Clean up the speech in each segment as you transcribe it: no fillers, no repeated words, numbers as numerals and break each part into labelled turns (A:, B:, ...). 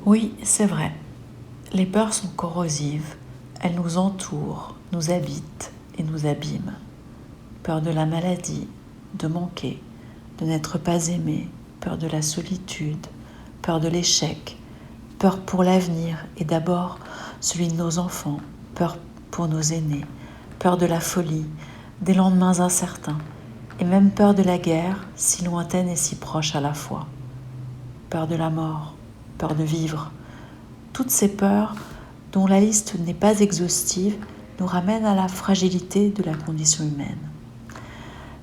A: Oui, c'est vrai. Les peurs sont corrosives. Elles nous entourent, nous habitent et nous abîment. Peur de la maladie, de manquer, de n'être pas aimé, peur de la solitude, peur de l'échec, peur pour l'avenir et d'abord celui de nos enfants, peur pour nos aînés, peur de la folie, des lendemains incertains et même peur de la guerre, si lointaine et si proche à la fois. Peur de la mort, peur de vivre. Toutes ces peurs, dont la liste n'est pas exhaustive, nous ramènent à la fragilité de la condition humaine.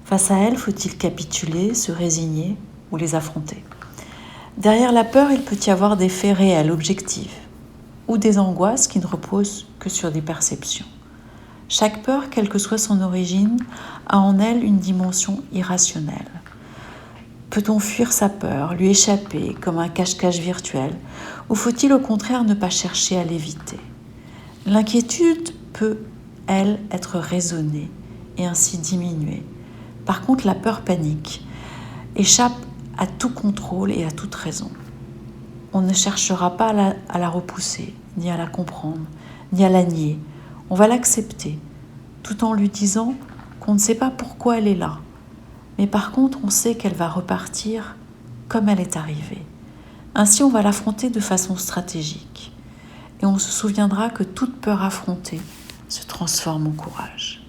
A: Face à elles, faut-il capituler, se résigner ou les affronter ? Derrière la peur, il peut y avoir des faits réels, objectifs, ou des angoisses qui ne reposent que sur des perceptions. Chaque peur, quelle que soit son origine, a en elle une dimension irrationnelle. Peut-on fuir sa peur, lui échapper comme un cache-cache virtuel, ou faut-il au contraire ne pas chercher à l'éviter ? L'inquiétude peut, elle, être raisonnée et ainsi diminuer. Par contre, la peur panique, échappe à tout contrôle et à toute raison. On ne cherchera pas à la repousser, ni à la comprendre, ni à la nier. On va l'accepter, tout en lui disant qu'on ne sait pas pourquoi elle est là. Mais par contre, on sait qu'elle va repartir comme elle est arrivée. Ainsi, on va l'affronter de façon stratégique. Et on se souviendra que toute peur affrontée se transforme en courage.